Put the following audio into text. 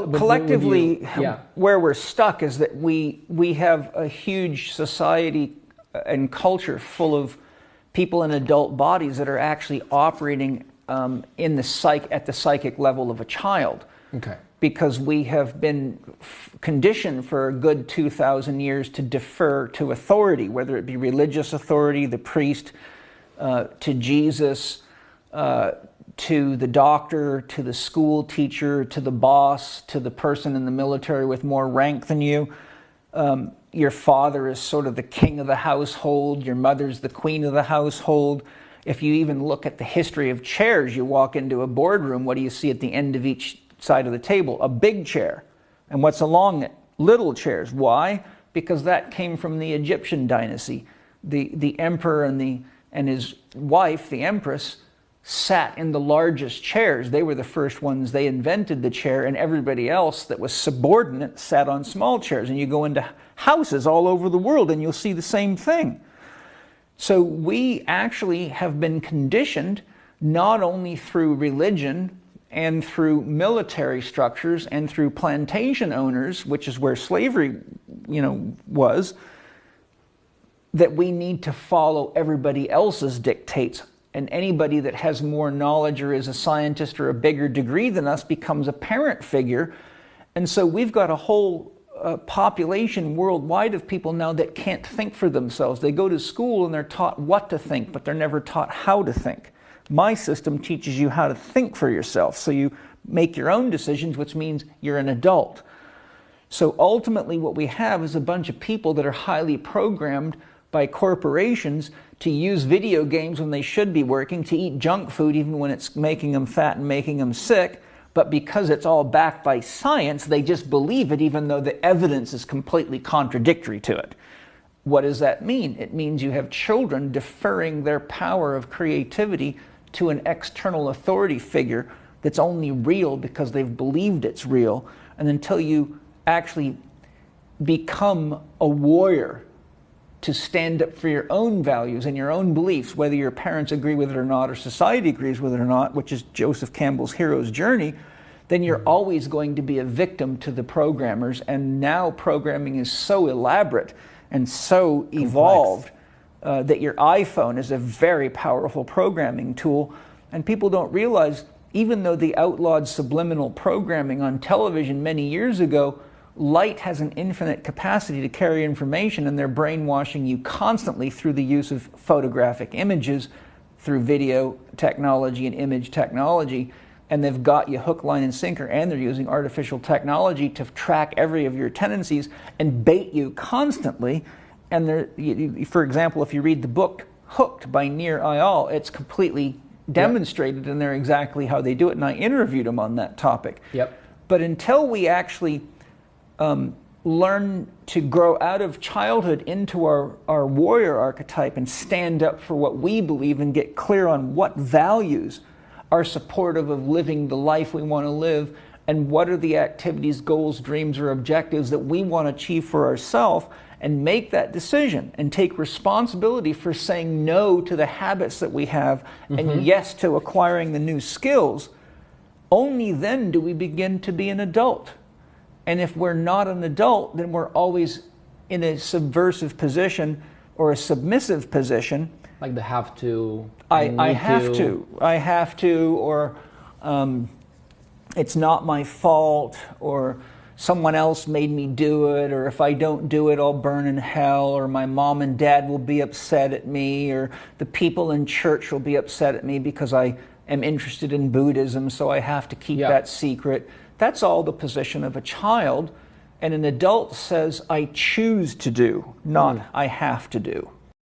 Collectively, Yeah. where we're stuck is that we have a huge society and culture full of people in adult bodies that are actually operating in the at the psychic level of a child. Okay. Because we have been conditioned for a good 2,000 years to defer to authority, whether it be religious authority, the priest, to Jesus, to the doctor, to the school teacher, to the boss, to the person in the military with more rank than you. Your father is sort of the king of the household. Your mother's the queen of the household. If you even look at the history of chairs, you walk into a boardroom, what do you see at the end of each side of the table? A big chair. And what's along it? Little chairs. Why? Because that came from the Egyptian dynasty. The emperor and his wife, the empress, sat in the largest chairs. They were the first ones. They invented the chair, and everybody else that was subordinate sat on small chairs. And you go into houses all over the world and you'll see the same thing. So we actually have been conditioned not only through religion and through military structures and through plantation owners, which is where slavery, was, that we need to follow everybody else's dictates. And anybody that has more knowledge or is a scientist or a bigger degree than us becomes a parent figure. And so we've got a whole population worldwide of people now that can't think for themselves. They go to school and they're taught what to think, but they're never taught how to think. My system teaches you how to think for yourself. So you make your own decisions, which means you're an adult. So ultimately what we have is a bunch of people that are highly programmed by corporations to use video games when they should be working, to eat junk food even when it's making them fat and making them sick. But because it's all backed by science, they just believe it even though the evidence is completely contradictory to it. What does that mean? It means you have children deferring their power of creativity to an external authority figure that's only real because they've believed it's real. And until you actually become a warrior to stand up for your own values and your own beliefs, whether your parents agree with it or not, or society agrees with it or not, which is Joseph Campbell's hero's journey, then you're always going to be a victim to the programmers. And now programming is so elaborate and so evolved that your iPhone is a very powerful programming tool. And people don't realize, even though they outlawed subliminal programming on television many years ago, light has an infinite capacity to carry information, and they're brainwashing you constantly through the use of photographic images, through video technology and image technology. And they've got you hook, line, and sinker, and they're using artificial technology to track every of your tendencies and bait you constantly. And for example, if you read the book Hooked by Nir Eyal, it's completely demonstrated in there exactly how they do it, and I interviewed him on that topic. Yep. But until we actually learn to grow out of childhood into our warrior archetype and stand up for what we believe and get clear on what values are supportive of living the life we want to live, and what are the activities, goals, dreams, or objectives that we want to achieve for ourselves, and make that decision and take responsibility for saying no to the habits that we have and yes to acquiring the new skills, only then do we begin to be an adult. And if we're not an adult, then we're always in a subversive position or a submissive position. Like the have to. I have to, or it's not my fault, or someone else made me do it, or if I don't do it, I'll burn in hell, or my mom and dad will be upset at me, or the people in church will be upset at me because I am interested in Buddhism, so I have to keep that secret. That's all the position of a child. And an adult says, I choose to do, not I have to do.